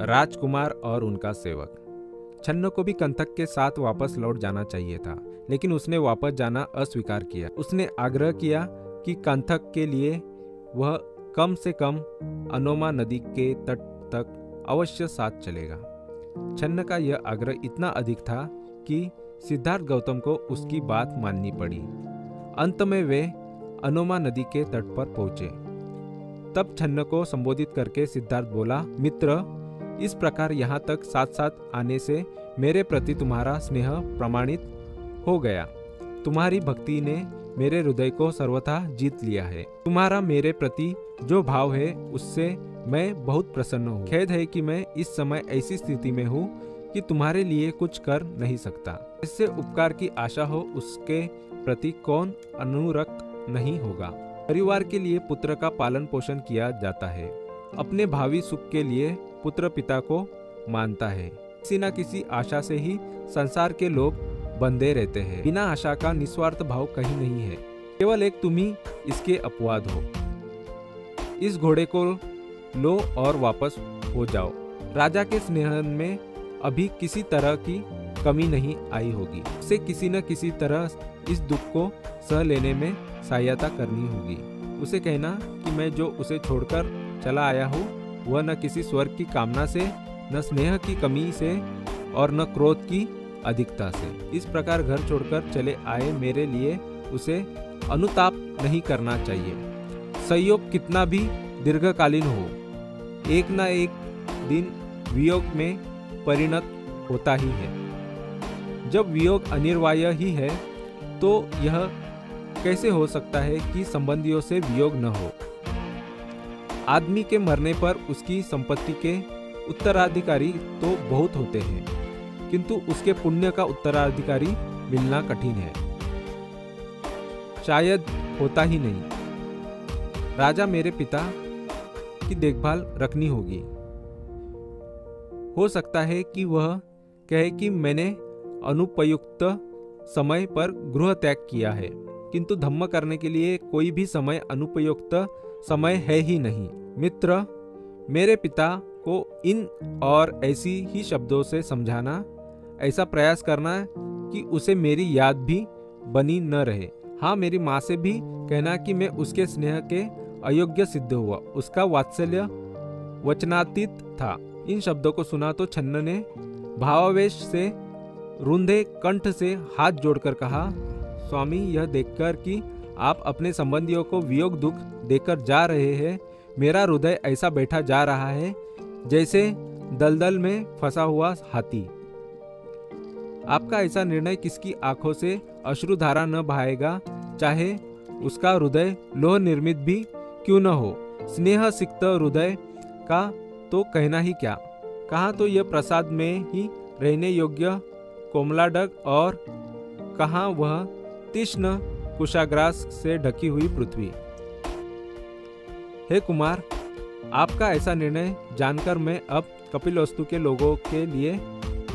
राजकुमार और उनका सेवक। छन्न को भी कंथक के साथ वापस लौट जाना चाहिए था, लेकिन उसने वापस जाना अस्वीकार किया। उसने आग्रह किया कि कंथक के लिए वह कम से कम अनोमा नदी के तट तक अवश्य साथ चलेगा। छन्न का यह आग्रह इतना अधिक था कि सिद्धार्थ गौतम को उसकी बात माननी पड़ी। अंत में वे अनोमा नदी के तट पर पहुंचे। तब छन्न को संबोधित करके सिद्धार्थ बोला, मित्र, इस प्रकार यहाँ तक साथ साथ आने से मेरे प्रति तुम्हारा स्नेह प्रमाणित हो गया। तुम्हारी भक्ति ने मेरे हृदय को सर्वथा जीत लिया है। तुम्हारा मेरे प्रति जो भाव है उससे मैं बहुत प्रसन्न हूँ। खेद है कि मैं इस समय ऐसी स्थिति में हूँ कि तुम्हारे लिए कुछ कर नहीं सकता। इससे उपकार की आशा हो उसके प्रति कौन अनुरक्त नहीं होगा। परिवार के लिए पुत्र का पालन पोषण किया जाता है। अपने भावी सुख के लिए पुत्र पिता को मानता है। किसी न किसी आशा से ही संसार के लोग बंधे रहते हैं। बिना आशा का निस्वार्थ भाव कहीं नहीं है। केवल एक तुम ही इसके अपवाद हो। इस घोड़े को लो और वापस हो जाओ। राजा के स्नेह में अभी किसी तरह की कमी नहीं आई होगी। उसे किसी न किसी तरह इस दुख को सह लेने में सहायता करनी होगी। उसे कहना कि मैं जो उसे छोड़कर चला आया हूँ वह न किसी स्वर्ग की कामना से, न स्नेह की कमी से और न क्रोध की अधिकता से। इस प्रकार घर छोड़कर चले आए मेरे लिए उसे अनुताप नहीं करना चाहिए। संयोग कितना भी दीर्घकालीन हो, एक न एक दिन वियोग में परिणत होता ही है। जब वियोग अनिवार्य ही है तो यह कैसे हो सकता है कि संबंधियों से वियोग न हो। आदमी के मरने पर उसकी संपत्ति के उत्तराधिकारी तो बहुत होते हैं, किंतु उसके पुण्य का उत्तराधिकारी मिलना कठिन है, शायद होता ही नहीं। राजा मेरे पिता की देखभाल रखनी होगी। हो सकता है कि वह कहे कि मैंने अनुपयुक्त समय पर गृह त्याग किया है, किंतु धम्म करने के लिए कोई भी समय अनुपयुक्त समय है ही नहीं। मित्र, मेरे पिता को इन और ऐसी ही शब्दों से समझाना, ऐसा प्रयास करना कि उसे मेरी याद भी बनी न रहे। हाँ, मेरी माँ से भी कहना कि मैं उसके स्नेह के अयोग्य सिद्ध हुआ। उसका वात्सल्य वचनातीत था। इन शब्दों को सुना तो छन्न ने भावावेश से रुंधे कंठ से हाथ जोड़कर कहा, स्वामी, यह देखकर कि आप अपने संबंधियों को वियोग दुख देकर जा रहे हैं, मेरा हृदय ऐसा बैठा जा रहा है जैसे दलदल में फंसा हुआ हाथी। आपका ऐसा निर्णय किसकी आंखों से अश्रुधारा न बहाएगा, चाहे उसका हृदय लोह निर्मित भी क्यों न हो। स्नेह सिक्त हृदय का तो कहना ही क्या, कहाँ तो यह प्रसाद में ही रहने योग्य कोमलाडग और कहाँ वह तीक्ष्ण कुशाग्रास से ढकी हुई पृथ्वी। हे कुमार, आपका ऐसा निर्णय जानकर मैं अब कपिलवस्तु के लोगों के लिए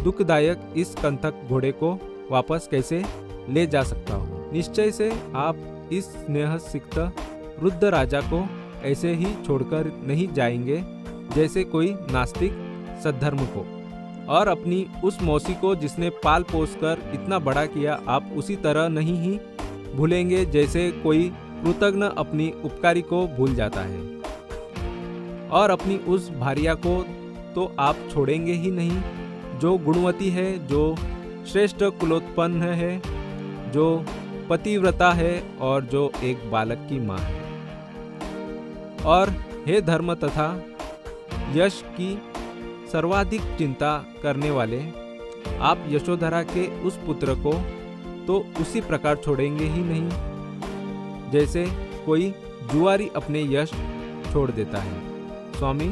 दुखदायक इस कंथक घोड़े को वापस कैसे ले जा सकता हूँ। निश्चय से आप इस स्नेह सिक्त वृद्ध राजा को ऐसे ही छोड़कर नहीं जाएंगे जैसे कोई नास्तिक सद्धर्म को। और अपनी उस मौसी को जिसने पाल पोस कर इतना बड़ा किया, आप उसी तरह नहीं ही भूलेंगे जैसे कोई कृतज्ञ अपनी उपकारी को भूल जाता है। और अपनी उस भार्या को तो आप छोड़ेंगे ही नहीं, जो गुणवती है, जो श्रेष्ठ कुलोत्पन्न है, जो पतिव्रता है और जो एक बालक की माँ है। और हे धर्म तथा यश की सर्वाधिक चिंता करने वाले, आप यशोधरा के उस पुत्र को तो उसी प्रकार छोड़ेंगे ही नहीं जैसे कोई जुआरी अपने यश छोड़ देता है। स्वामी,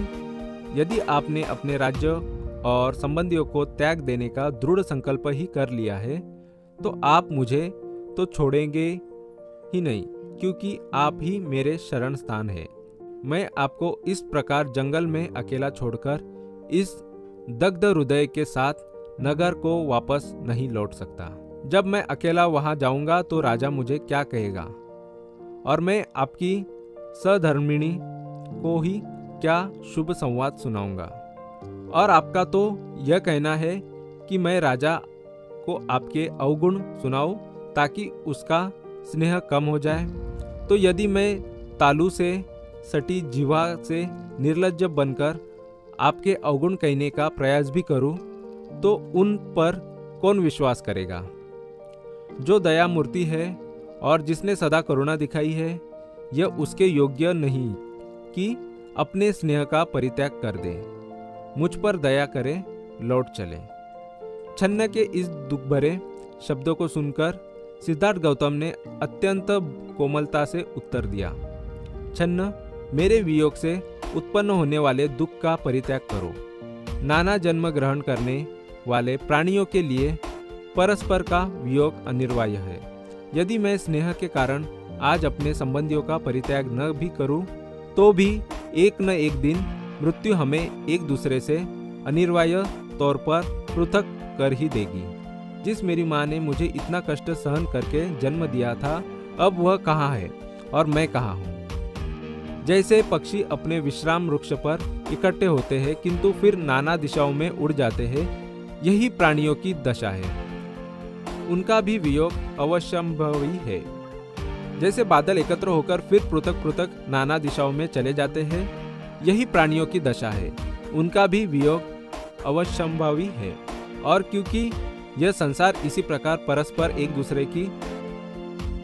यदि आपने अपने राज्य और संबंधियों को त्याग देने का दृढ़ संकल्प ही कर लिया है तो आप मुझे तो छोड़ेंगे ही नहीं, क्योंकि आप ही मेरे शरण स्थान है। मैं आपको इस प्रकार जंगल में अकेला छोड़कर इस दग्ध हृदय के साथ नगर को वापस नहीं लौट सकता। जब मैं अकेला वहां जाऊंगा तो राजा मुझे क्या कहेगा, और मैं आपकी सधर्मिणी को ही क्या शुभ संवाद सुनाऊंगा। और आपका तो यह कहना है कि मैं राजा को आपके अवगुण सुनाऊं ताकि उसका स्नेह कम हो जाए। तो यदि मैं तालू से सटी जीवा से निर्लज्ज बनकर आपके अवगुण कहने का प्रयास भी करूं, तो उन पर कौन विश्वास करेगा? जो दया मूर्ति है और जिसने सदा करुणा दिखाई है, यह उसके योग्य नहीं कि अपने स्नेह का परित्याग कर दे। मुझ पर दया करे, लौट चले। छन्न के इस दुख भरे शब्दों को सुनकर सिद्धार्थ गौतम ने अत्यंत कोमलता से उत्तर दिया, छन्न, मेरे वियोग से उत्पन्न होने वाले दुख का परित्याग करो। नाना जन्म ग्रहण करने वाले प्राणियों के लिए परस्पर का वियोग अनिवार्य है। यदि मैं स्नेह के कारण आज अपने संबंधियों का परित्याग न भी करूं, तो भी एक न एक दिन मृत्यु हमें एक दूसरे से अनिवार्य तौर पर पृथक कर ही देगी। जिस मेरी माँ ने मुझे इतना कष्ट सहन करके जन्म दिया था, अब वह कहाँ है और मैं कहाँ हूँ? जैसे पक्षी अपने विश्राम वृक्ष पर इकट्ठे होते हैं किंतु फिर नाना दिशाओं में उड़ जाते हैं, यही प्राणियों की दशा है। उनका भी वियोग अवश्यंभावी है। जैसे बादल एकत्र होकर फिर पृथक पृथक नाना दिशाओं में चले जाते हैं, यही प्राणियों की दशा है। उनका भी वियोग अवश्यंभावी है। और क्योंकि यह संसार इसी प्रकार परस्पर एक दूसरे की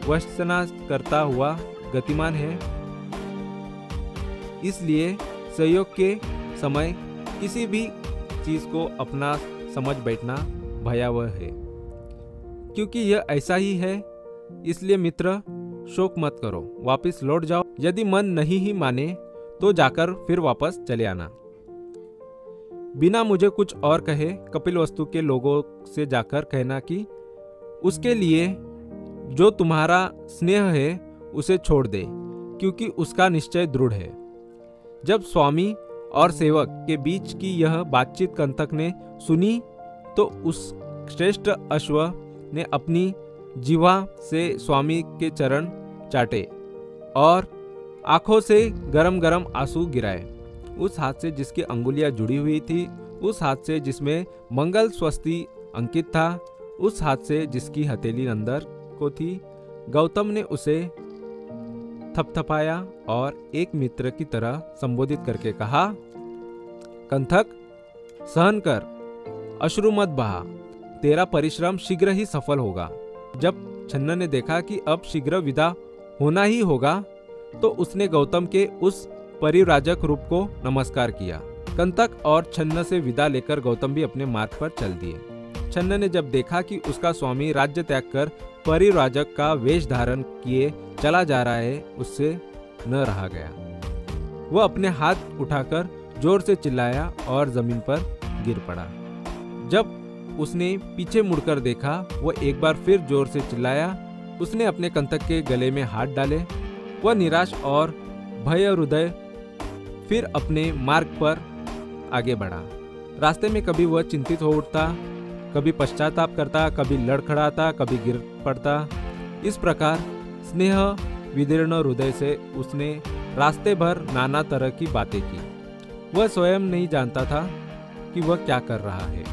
वशना करता हुआ गतिमान है, इसलिए संयोग के समय किसी भी चीज को अपना समझ बैठना भयावह है। क्योंकि यह ऐसा ही है, इसलिए मित्र शोक मत करो, वापस लौट जाओ। यदि मन नहीं ही माने तो जाकर फिर वापस चले आना। बिना मुझे कुछ और कहे कपिलवस्तु के लोगों से जाकर कहना कि उसके लिए जो तुम्हारा स्नेह है उसे छोड़ दे, क्योंकि उसका निश्चय दृढ़ है। जब स्वामी और सेवक के बीच की यह बातचीत कंतक ने सुनी, तो उस श्रेष्ठ अश्व ने अपनी जिह्वा से स्वामी के चरण चाटे और आंखों से गरम गरम आंसू गिराए। उस हाथ से जिसकी अंगुलियां जुड़ी हुई थी, उस हाथ से जिसमें मंगल स्वस्ति अंकित था, उस हाथ से जिसकी हथेली अंदर को थी, गौतम ने उसे थपथपाया और एक मित्र की तरह संबोधित करके कहा, कंथक, सहन कर, अश्रु मत बहा, तेरा परिश्रम शीघ्र ही सफल होगा। जब छन्न ने देखा कि अब शीघ्र विदा होना ही होगा, तो उसने गौतम के उस परिव्राजक रूप को नमस्कार किया। कंतक और छन्न से विदा लेकर गौतम भी अपने मार्ग पर चल दिए। छन्न ने जब देखा कि उसका स्वामी राज्य त्याग कर परिव्राजक का वेश धारण किए चला जा रहा है, उससे न रहा गया। वह अपने हाथ उठाकर जोर से चिल्लाया और जमीन पर गिर पड़ा। जब उसने पीछे मुड़कर देखा, वह एक बार फिर जोर से चिल्लाया। उसने अपने कंतक के गले में हाथ डाले। वह निराश और भय हृदय फिर अपने मार्ग पर आगे बढ़ा। रास्ते में कभी वह चिंतित हो उठता, कभी पश्चाताप करता, कभी लड़खड़ाता, कभी गिर पड़ता। इस प्रकार स्नेह विदीर्ण हृदय से उसने रास्ते भर नाना तरह की बातें की। वह स्वयं नहीं जानता था कि वह क्या कर रहा है।